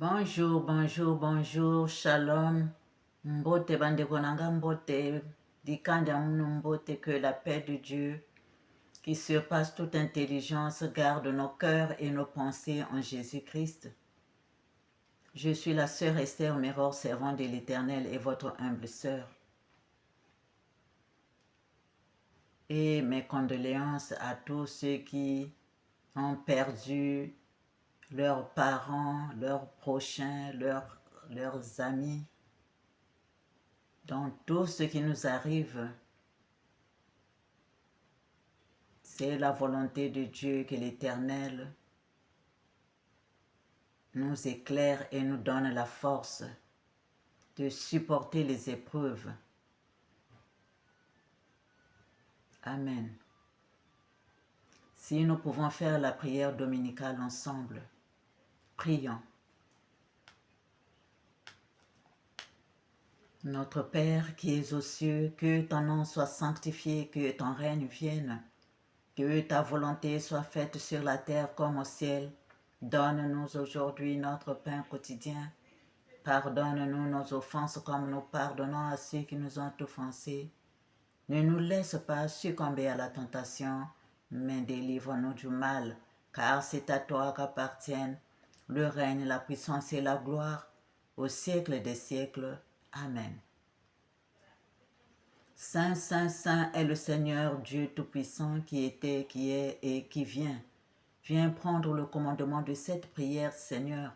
Bonjour, bonjour, bonjour, shalom. Mbote bandeko nanga mbote, dikanda munu mbote, que la paix de Dieu, qui surpasse toute intelligence, garde nos cœurs et nos pensées en Jésus-Christ. Je suis la sœur Esther Méror, servante de l'Éternel et votre humble sœur. Et mes condoléances à tous ceux qui ont perdu leurs parents, leurs prochains, leurs amis. Dans tout ce qui nous arrive, c'est la volonté de Dieu que l'Éternel nous éclaire et nous donne la force de supporter les épreuves. Amen. Si nous pouvons faire la prière dominicale ensemble, prions. Notre Père qui es aux cieux, que ton nom soit sanctifié, que ton règne vienne, que ta volonté soit faite sur la terre comme au ciel. Donne-nous aujourd'hui notre pain quotidien. Pardonne-nous nos offenses comme nous pardonnons à ceux qui nous ont offensés. Ne nous laisse pas succomber à la tentation, mais délivre-nous du mal, car c'est à toi qu'appartiennent le règne, la puissance et la gloire, au siècle des siècles. Amen. Saint, Saint, Saint est le Seigneur Dieu Tout-Puissant qui était, qui est et qui vient. Viens prendre le commandement de cette prière, Seigneur.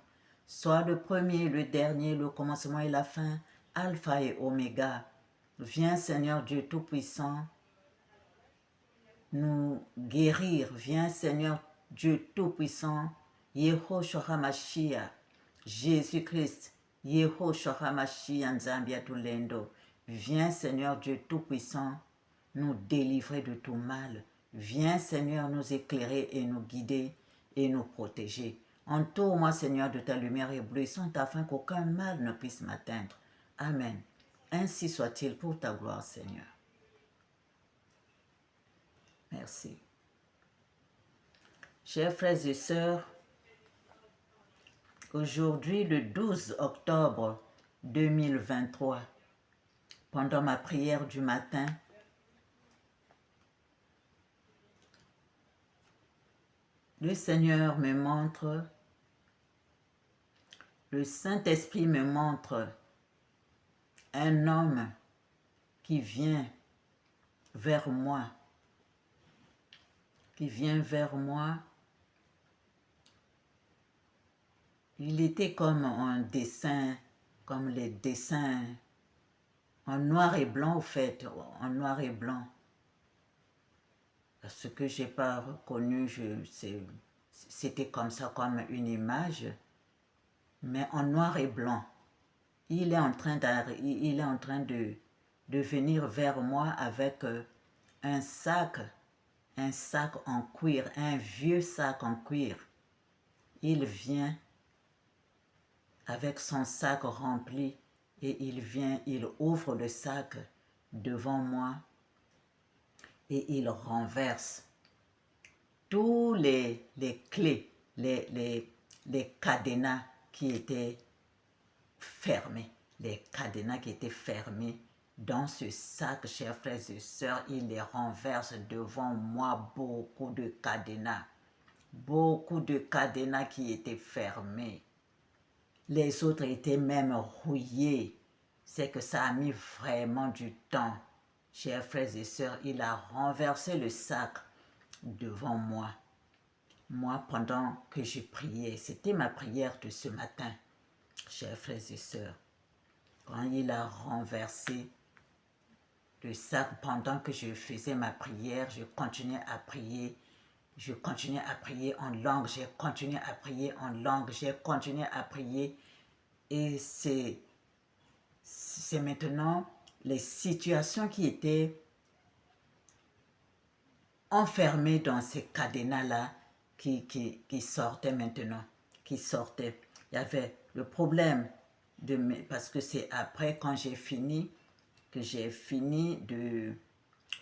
Sois le premier, le dernier, le commencement et la fin, Alpha et Oméga. Viens, Seigneur Dieu Tout-Puissant, nous guérir. Viens, Seigneur Dieu Tout-Puissant, Yehoshua Mashiach, Jésus-Christ, Yehoshua Mashiach Nzambia Tulendo. Viens, Seigneur Dieu Tout-Puissant, nous délivrer de tout mal. Viens, Seigneur, nous éclairer et nous guider et nous protéger. Entoure-moi, Seigneur, de ta lumière éblouissante afin qu'aucun mal ne puisse m'atteindre. Amen. Ainsi soit-il pour ta gloire, Seigneur. Merci. Chers frères et sœurs, aujourd'hui, le 12 octobre 2023, pendant ma prière du matin, le Seigneur me montre, le Saint-Esprit me montre un homme qui vient vers moi, Il était comme un dessin, comme les dessins en noir et blanc, au fait, en noir et blanc. Ce que je n'ai pas reconnu, c'était comme ça, comme une image, mais en noir et blanc. Il est en train de venir vers moi avec un sac en cuir, un vieux sac en cuir. Il vient avec son sac rempli et il ouvre le sac devant moi et il renverse tous les clés, les cadenas qui étaient fermés, dans ce sac, chers frères et sœurs. Il les renverse devant moi, beaucoup de cadenas qui étaient fermés. Les autres étaient même rouillés. C'est que ça a mis vraiment du temps. Chers frères et sœurs, il a renversé le sac devant moi. Moi, pendant que je priais, c'était ma prière de ce matin, chers frères et sœurs. Quand il a renversé le sac, pendant que je faisais ma prière, je continuais à prier. Je continuais à prier en langue, j'ai continué à prier en langue, j'ai continué à prier. Et c'est maintenant les situations qui étaient enfermées dans ces cadenas-là qui sortaient maintenant, qui sortaient. Il y avait le problème, parce que c'est après, quand j'ai fini de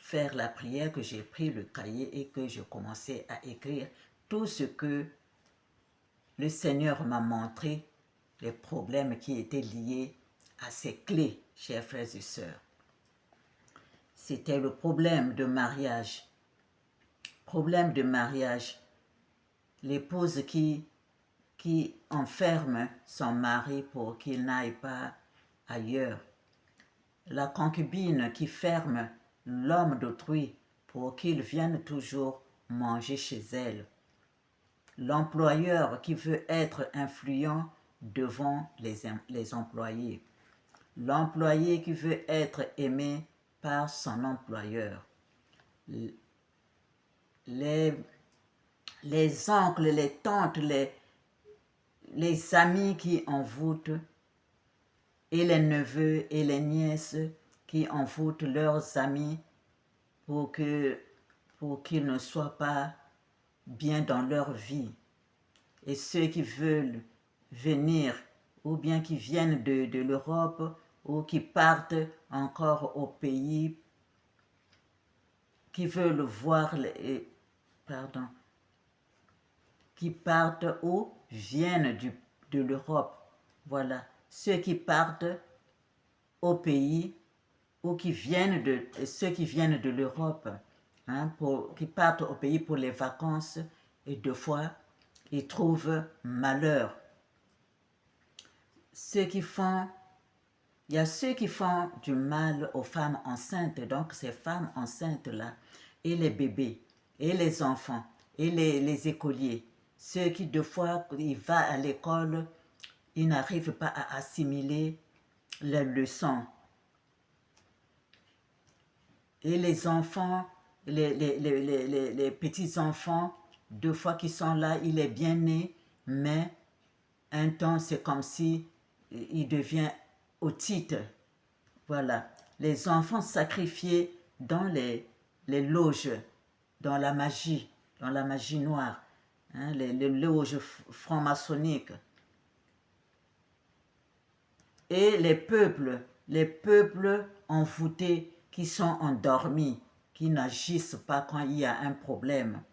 faire la prière, que j'ai pris le cahier et que je commençais à écrire tout ce que le Seigneur m'a montré les problèmes qui étaient liés à ces clés, chers frères et sœurs. C'était le problème de mariage. Problème de mariage. L'épouse qui enferme son mari pour qu'il n'aille pas ailleurs. La concubine qui ferme l'homme d'autrui pour qu'il vienne toujours manger chez elle. L'employeur qui veut être influent devant les employés. L'employé qui veut être aimé par son employeur. Les oncles, les tantes, les amis qui envoûtent et les neveux et les nièces qui envoûtent leurs amis pour qu'ils ne soient pas bien dans leur vie. Et ceux qui veulent venir ou bien qui viennent de l'Europe ou qui partent encore au pays, qui veulent voir, qui partent ou viennent de l'Europe. Voilà, ceux qui partent au pays ou ceux qui viennent de l'Europe, qui partent au pays pour les vacances, et deux fois, ils trouvent malheur. Il y a ceux qui font du mal aux femmes enceintes, donc ces femmes enceintes-là, et les bébés, et les enfants, et les écoliers. Ceux qui, deux fois, ils vont à l'école, ils n'arrivent pas à assimiler les leçons. Et les enfants, les petits-enfants, deux fois qu'ils sont là, il est bien né, mais un temps, c'est comme si il devient otite. Voilà. Les enfants sacrifiés dans les loges, dans la magie noire, les loges franc-maçonniques. Et les peuples envoûtés qui sont endormis, qui n'agissent pas quand il y a un problème.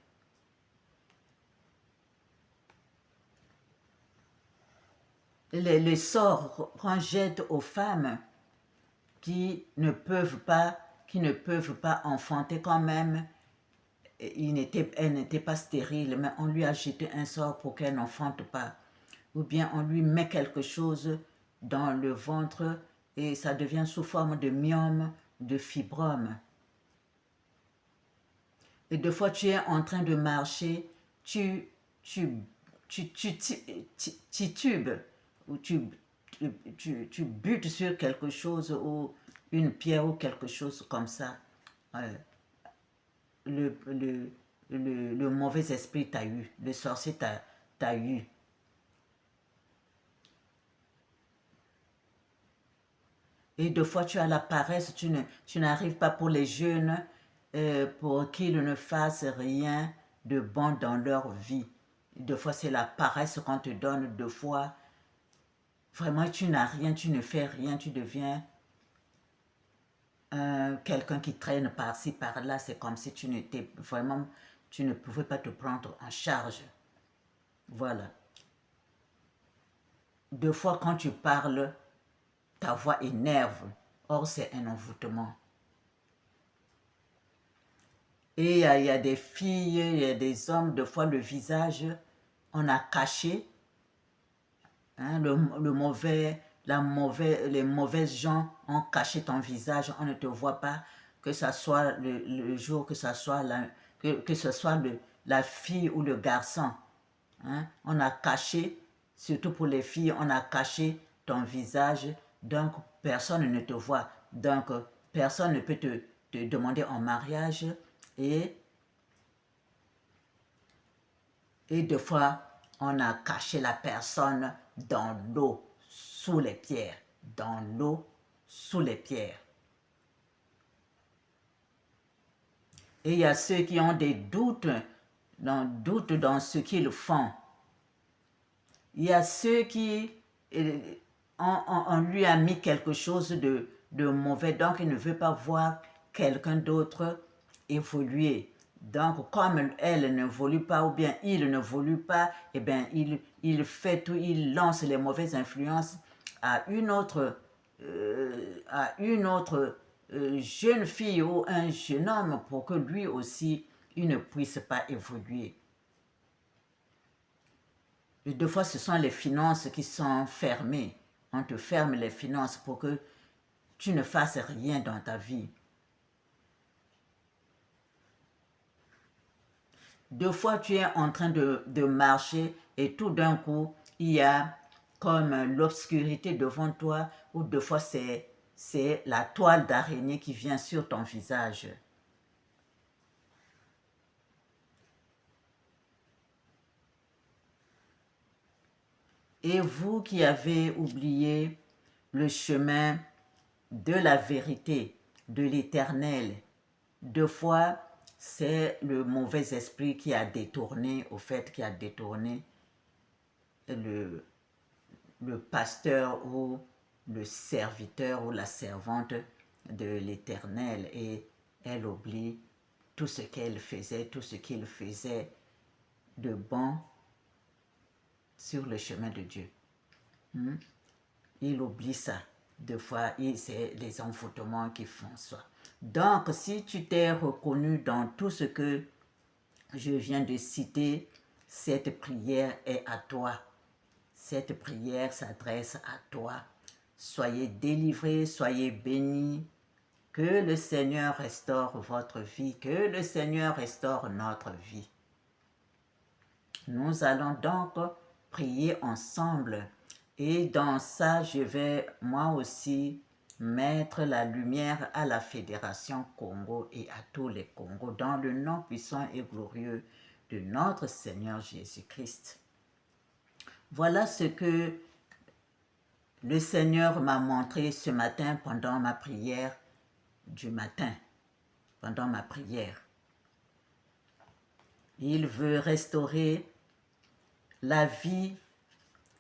Les sorts qu'on jette aux femmes qui ne peuvent pas enfanter quand même. Elle n'était pas stérile, mais on lui a jeté un sort pour qu'elle n'enfante pas. Ou bien on lui met quelque chose dans le ventre et ça devient sous forme de myome, de fibrome. Et deux fois tu es en train de marcher, tu titubes ou tu butes sur quelque chose ou une pierre ou quelque chose comme ça. Le mauvais esprit t'a eu, le sorcier t'a eu. Et deux fois tu as la paresse, tu n'arrives pas pour les jeunes, pour qu'ils ne fassent rien de bon dans leur vie. Deux fois c'est la paresse qu'on te donne, deux fois vraiment tu n'as rien, tu ne fais rien, tu deviens quelqu'un qui traîne par-ci, par-là, c'est comme si tu n'étais vraiment, tu ne pouvais pas te prendre en charge. Voilà. Deux fois quand tu parles, ta voix énerve. Or, c'est un envoûtement. Et il y a des filles, il y a des hommes, deux fois le visage, on a caché. Les mauvaises gens ont caché ton visage, on ne te voit pas, que ce soit le jour, que ce soit la fille ou le garçon. On a caché, surtout pour les filles, on a caché ton visage, donc personne ne te voit. Donc personne ne peut te demander en mariage et deux fois, on a caché la personne dans l'eau, sous les pierres. Dans l'eau, sous les pierres. Et il y a ceux qui ont des doutes dans ce qu'ils font. Il y a ceux qui, on lui a mis quelque chose de mauvais, donc il ne veut pas voir quelqu'un d'autre évoluer. Donc, comme elle ne voulut pas, ou bien il ne voulut pas, eh bien, il fait tout, il lance les mauvaises influences à une autre, jeune fille ou un jeune homme pour que lui aussi, il ne puisse pas évoluer. Et des fois, ce sont les finances qui sont fermées. On te ferme les finances pour que tu ne fasses rien dans ta vie. Deux fois, tu es en train de marcher et tout d'un coup, il y a comme l'obscurité devant toi, ou deux fois, c'est la toile d'araignée qui vient sur ton visage. Et vous qui avez oublié le chemin de la vérité, de l'éternel, deux fois, c'est le mauvais esprit qui a détourné, au fait, qui a détourné le, le pasteur ou le serviteur ou la servante de l'Éternel, et elle oublie tout ce qu'elle faisait, tout ce qu'il faisait de bon sur le chemin de Dieu. Il oublie ça. Des fois, c'est les envoûtements qui font ça. Donc, si tu t'es reconnu dans tout ce que je viens de citer, cette prière est à toi. Cette prière s'adresse à toi. Soyez délivrés, soyez bénis. Que le Seigneur restaure votre vie, que le Seigneur restaure notre vie. Nous allons donc prier ensemble. Et dans ça, je vais moi aussi mettre la lumière à la Fédération Congo et à tous les Congos dans le nom puissant et glorieux de notre Seigneur Jésus-Christ. Voilà ce que le Seigneur m'a montré ce matin pendant ma prière du matin, pendant ma prière. Il veut restaurer la vie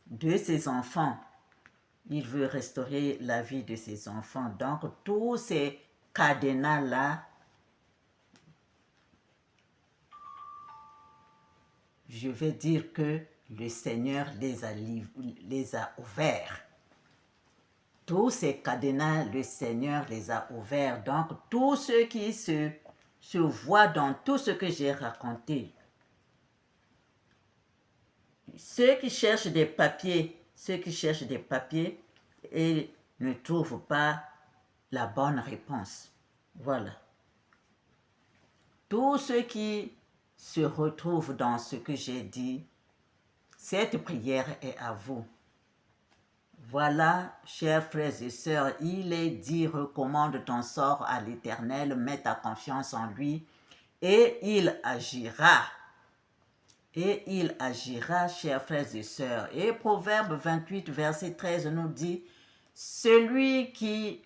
de ses enfants. Il veut restaurer la vie de ses enfants. Donc, tous ces cadenas-là, je vais dire que le Seigneur les a ouverts. Tous ces cadenas, le Seigneur les a ouverts. Donc, tous ceux qui se voient dans tout ce que j'ai raconté, ceux qui cherchent des papiers et ne trouvent pas la bonne réponse. Voilà. Tous ceux qui se retrouvent dans ce que j'ai dit, cette prière est à vous. Voilà, chers frères et sœurs, il est dit, recommande ton sort à l'Éternel, mets ta confiance en lui, et il agira. Et il agira, chers frères et sœurs. Et Proverbe 28, verset 13 nous dit, celui qui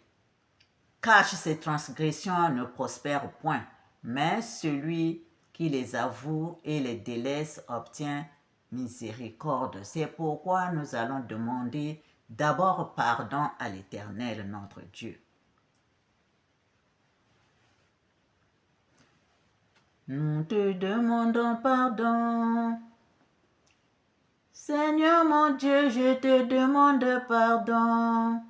cache ses transgressions ne prospère point, mais celui qui les avoue et les délaisse obtient miséricorde. C'est pourquoi nous allons demander d'abord pardon à l'Éternel, notre Dieu. Nous te demandons pardon. Seigneur mon Dieu, je te demande pardon.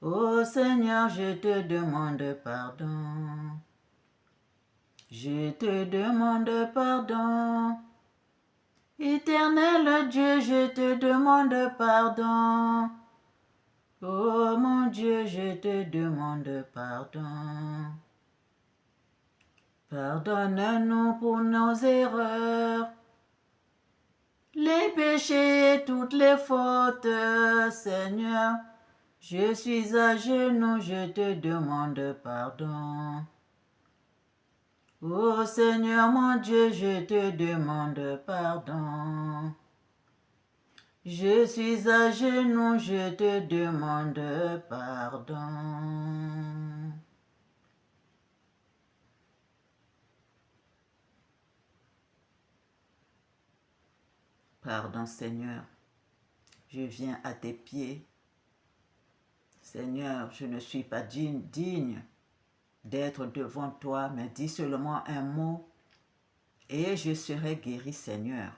Oh Seigneur, je te demande pardon. Je te demande pardon. Éternel Dieu, je te demande pardon. Oh mon Dieu, je te demande pardon. Pardonne-nous pour nos erreurs, les péchés et toutes les fautes, Seigneur. Je suis à genoux, je te demande pardon. Oh Seigneur mon Dieu, je te demande pardon. Je suis à genoux, je te demande pardon. Pardon Seigneur, je viens à tes pieds. Seigneur, je ne suis pas digne d'être devant toi, mais dis seulement un mot et je serai guéri, Seigneur.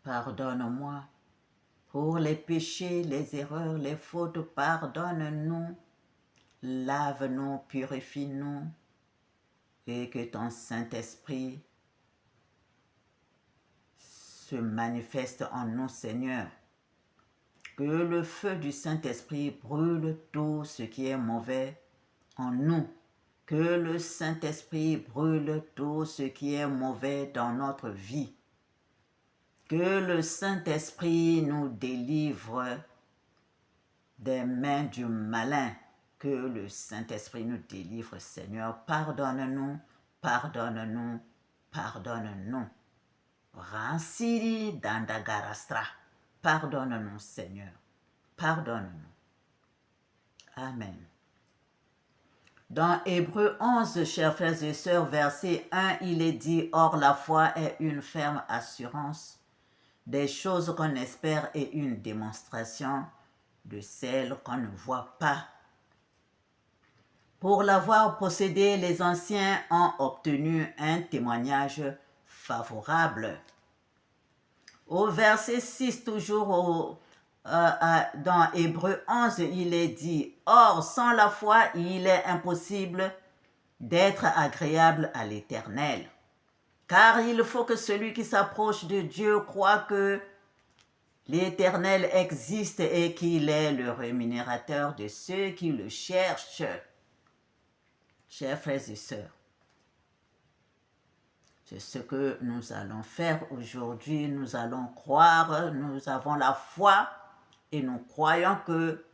Pardonne-moi pour les péchés, les erreurs, les fautes, pardonne-nous, lave-nous, purifie-nous, et que ton Saint-Esprit se manifeste en nous, Seigneur. Que le feu du Saint-Esprit brûle tout ce qui est mauvais en nous. Que le Saint-Esprit brûle tout ce qui est mauvais dans notre vie. Que le Saint-Esprit nous délivre des mains du malin. Que le Saint-Esprit nous délivre, Seigneur. Pardonne-nous, pardonne-nous, pardonne-nous. Ransiri dandagarastra. Pardonne-nous, Seigneur. Pardonne-nous. Amen. Dans Hébreux 11, chers frères et sœurs, verset 1, il est dit « Or la foi est une ferme assurance des choses qu'on espère et une démonstration de celles qu'on ne voit pas. » Pour l'avoir possédé, les anciens ont obtenu un témoignage favorable. Au verset 6, toujours dans Hébreux 11, il est dit « Or, sans la foi, il est impossible d'être agréable à l'Éternel. Car il faut que celui qui s'approche de Dieu croit que l'Éternel existe et qu'il est le rémunérateur de ceux qui le cherchent. » Chers frères et sœurs, c'est ce que nous allons faire aujourd'hui. Nous allons croire, nous avons la foi et nous croyons que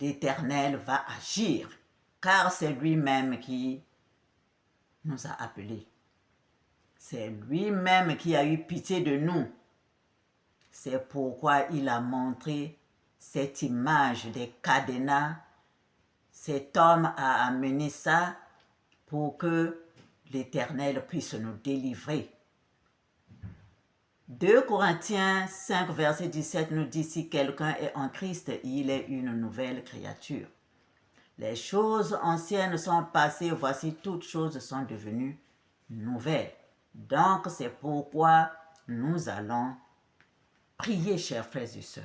l'Éternel va agir, car c'est lui-même qui nous a appelés. C'est lui-même qui a eu pitié de nous. C'est pourquoi il a montré cette image des cadenas. Cet homme a amené ça pour que l'Éternel puisse nous délivrer. 2 Corinthiens 5, verset 17 nous dit « Si quelqu'un est en Christ, il est une nouvelle créature. Les choses anciennes sont passées, voici toutes choses sont devenues nouvelles. » Donc c'est pourquoi nous allons prier, chers frères et sœurs.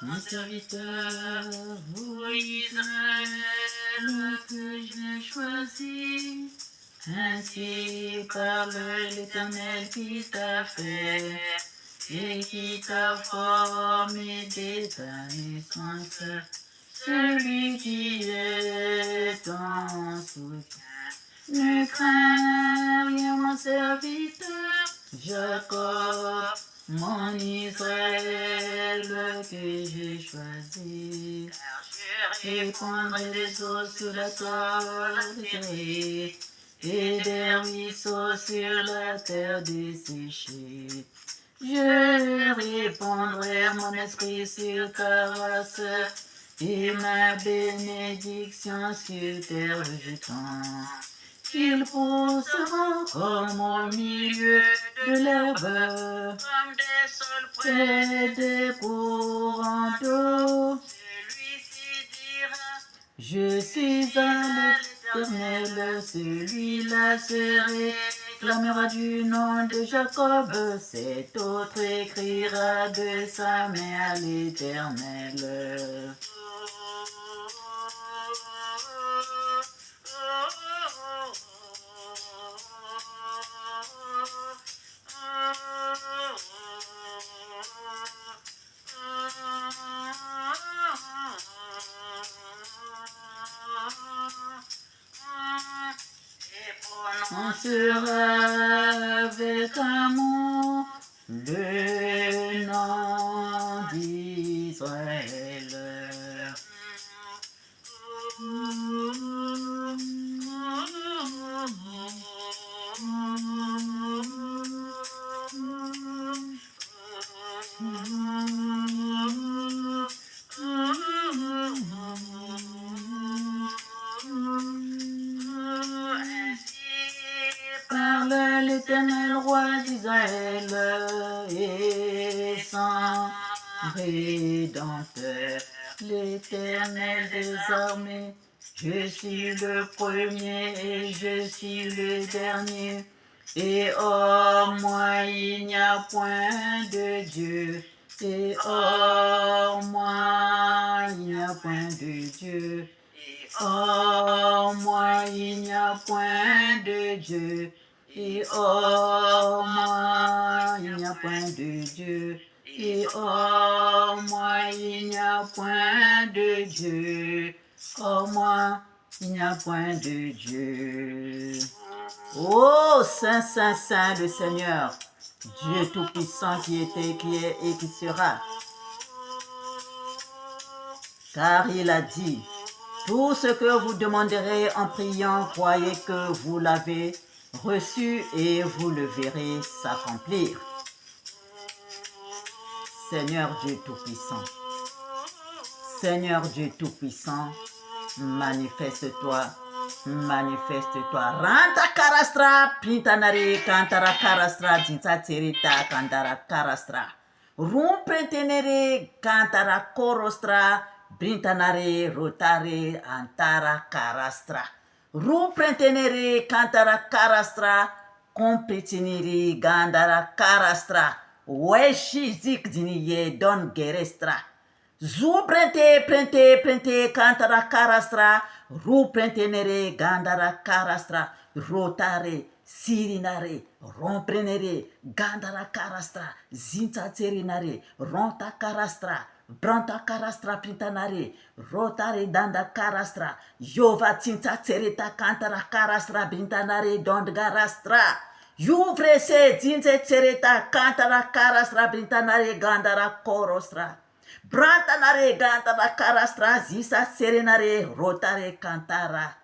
Mon serviteur, ô Israël, que j'ai choisi, ainsi parle l'Éternel qui t'a fait et qui t'a formé dès ta naissance, celui qui est ton soutien. Ne crains rien, mon serviteur, Jacob, mon Israël que j'ai choisi. Je répandrai des eaux sur la terre et des ruisseaux sur la terre desséchée. Je répandrai mon esprit sur ta race et ma bénédiction sur tes rejetants. Ils pousseront comme au milieu de l'herbe, près des courants d'eau. Je suis à l'Éternel, celui-là se réclamera du nom de Jacob, cet autre écrira de sa main à l'Éternel. On sera avec amour le nom d'Israël. Parle l'Éternel roi d'Israël et sans rédempteur, l'Éternel des armées. Je suis le premier et je suis le dernier. Et hors moi il n'y a point de Dieu. Et hors moi il n'y a point de Dieu. Oh, moi, il n'y a point de Dieu. Et oh, moi, il n'y a point de Dieu. Et oh, moi, il n'y a point de Dieu. Oh, moi, il n'y a point de Dieu. Oh, Saint, Saint, Saint, le Seigneur, Dieu Tout-Puissant qui était, qui est et qui sera. Car il a dit, tout ce que vous demanderez en priant, croyez que vous l'avez reçu et vous le verrez s'accomplir. Seigneur Dieu Tout-Puissant, Seigneur Dieu Tout-Puissant, manifeste-toi, manifeste-toi. Ranta karastra, pintanari, kantara karastra, dinsa terita, kandara karastra. Rumpretenere, kantara korostra, brintanare, rotare, antara karastra. Rumpretenere, kantara karastra, compretiniri, gandara karastra. Weshi diniye don gerestra. Zu prente, cantara carastra, ru prentenere, gandara carastra, rotare, sirinare, romprenere, gandara carastra, zinta terinare, ronta carastra, branta carastra pintanare, rotare danda carastra, yova tinta tereta cantara carastra, bintanare dond garastra. Yuvre se zinze tereta cantara carastra, bintanare gandara corostra. Brantanare gantara karastra zisa serenare rotare cantara.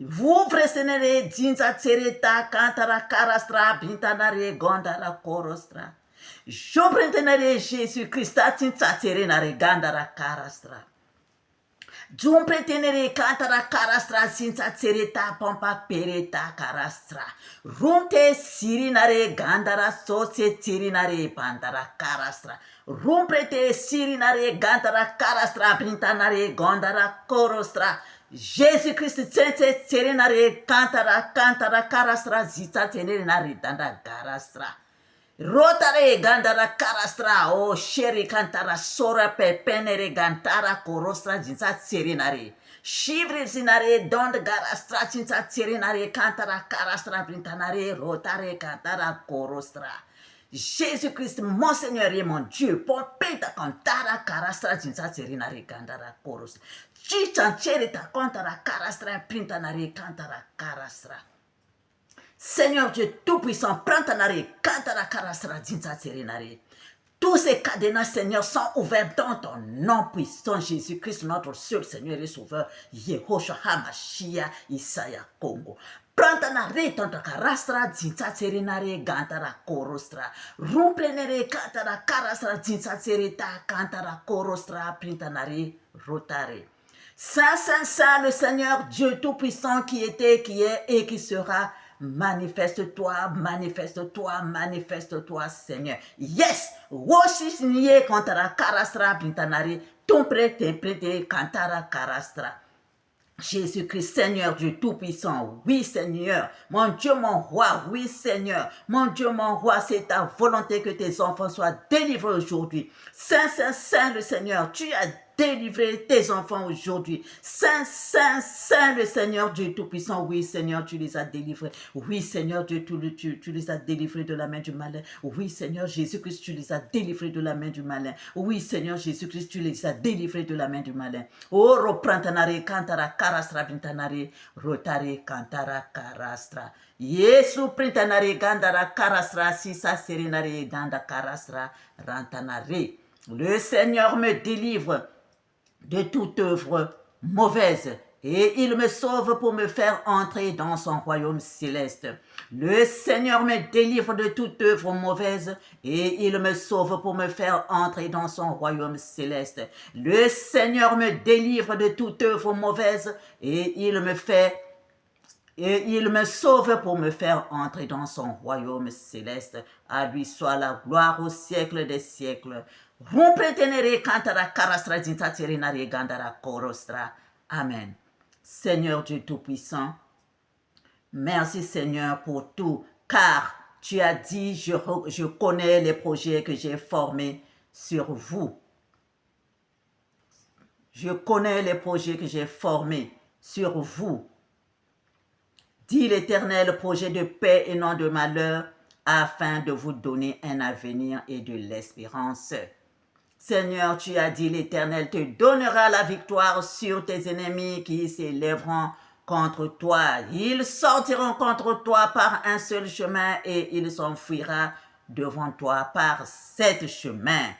Vuvresenere jinza sereta cantara karastra bintanare gondara korostra. Jobrentenare Jésus Christa tinza serenare gandara karastra. Jumpretenere cantara karastra sinsa sereta pompa pereta karastra. Rumte sirinare gandara sose sirinare bandara karastra. Rumprete sirinare gandara karastra brintanare gondara korostra. Jésus-Christ sense serenare cantara karastra zita tenerenare danda garastra. Rotare gandara karastra o sheri cantara sora pepenere gantara korostra jinsa serenare. Shivre zinare dond garastra jinsa serenare cantara karastra brintanare rotare cantara korostra. Jésus-Christ, mon Seigneur et mon Dieu, pompeta cantara karastra jinsa serenare gandara korostra. Chichancherita cantara karastra printanare cantara karastra. Seigneur Dieu Tout-Puissant, prends ta narine, cantara karastra dinsa serenare. Tous ces cadenas, Seigneur, sont ouverts dans ton nom puissant, Jésus-Christ, notre seul Seigneur et Sauveur, Yehoshua HaMashiach, Isaiah Congo. Prends ta narine, ton karastra dinsa serenare, gantara korostra. Rumprenere cantara karastra dinsa sereta, cantara korostra, printanare, rotare. Saint, Saint, Saint, le Seigneur Dieu Tout-Puissant qui était, qui est et qui sera. Manifeste-toi, manifeste-toi, manifeste-toi, Seigneur. Yes! Woshi niye kantara karastra bintanari, ton prêt kantara karastra. Jésus-Christ, Seigneur Dieu Tout-Puissant, oui Seigneur, mon Dieu, mon roi, oui Seigneur, mon Dieu, mon roi, c'est ta volonté que tes enfants soient délivrés aujourd'hui. Saint, Saint, Saint le Seigneur, tu as délivré tes enfants aujourd'hui. Saint, Saint, Saint le Seigneur Dieu Tout-Puissant, oui Seigneur, tu les as délivrés. Oui Seigneur Dieu, tu les as délivrés de la main du malin. Oui Seigneur Jésus-Christ, tu les as délivrés de la main du malin. Oui Seigneur Jésus-Christ, tu les as délivrés de la main du malin. Oh, reprentanare, cantara, karastra, bintanare, rotare, cantara, karastra. Yesu printanare, gandara, karastra, sisa serenare, danda, karastra, rantanare. Le Seigneur me délivre de toute œuvre mauvaise et il me sauve pour me faire entrer dans son royaume céleste. Le Seigneur me délivre de toute œuvre mauvaise et il me sauve pour me faire entrer dans son royaume céleste. Le Seigneur me délivre de toute œuvre mauvaise et il me sauve pour me faire entrer dans son royaume céleste. À lui soit la gloire au siècle des siècles. Amen. Seigneur Dieu Tout-Puissant, merci Seigneur pour tout, car tu as dit, je connais les projets que j'ai formés sur vous. Je connais les projets que j'ai formés sur vous. Dit l'Éternel, projet de paix et non de malheur, afin de vous donner un avenir et de l'espérance. Seigneur, tu as dit, l'Éternel te donnera la victoire sur tes ennemis qui s'élèveront contre toi. Ils sortiront contre toi par un seul chemin et ils s'enfuiront devant toi par sept chemins.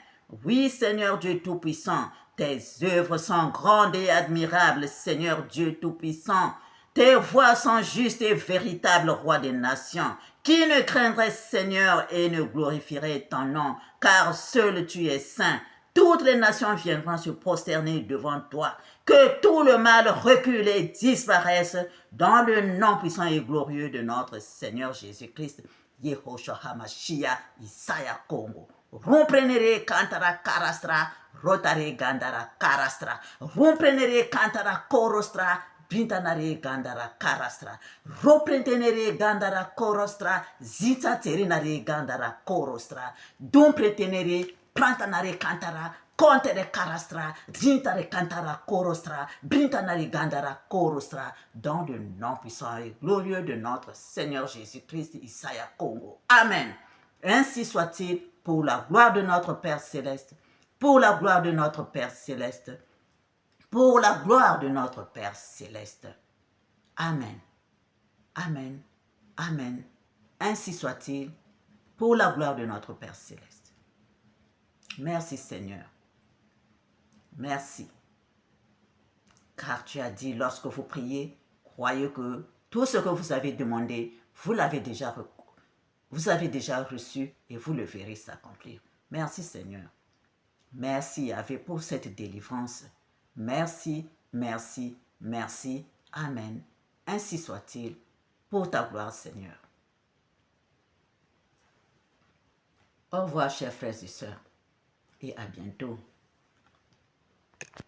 Oui, Seigneur Dieu Tout-Puissant, tes œuvres sont grandes et admirables, Seigneur Dieu Tout-Puissant. Tes voies sont justes et véritables, Roi des nations. Qui ne craindrait, Seigneur, et ne glorifierait ton nom, car seul tu es saint. Toutes les nations viendront se prosterner devant toi. Que tout le mal recule et disparaisse dans le nom puissant et glorieux de notre Seigneur Jésus-Christ. Yehoshua Hamashiach, Isaiah Congo. Romprenere cantara carastra, rotare gandara carastra. Romprenere cantara corostra, bintanare gandara carastra. Romprenere gandara corostra, zita terinare gandara corostra. Dompretenere plantanare cantara, contere carastra, zintare cantara corostra, bintanare gandara corostra. Dans le nom puissant et glorieux de notre Seigneur Jésus-Christ, Isaiah Congo. Amen. Ainsi soit-il, pour la gloire de notre Père Céleste, pour la gloire de notre Père Céleste, pour la gloire de notre Père Céleste. Amen. Amen. Amen. Ainsi soit-il, pour la gloire de notre Père Céleste. Merci Seigneur. Merci. Car tu as dit, lorsque vous priez, croyez que tout ce que vous avez demandé, vous l'avez déjà reçu et vous le verrez s'accomplir. Merci Seigneur. Merci Yahvé pour cette délivrance. Merci, merci, merci. Amen. Ainsi soit-il pour ta gloire Seigneur. Au revoir chers frères et sœurs et à bientôt.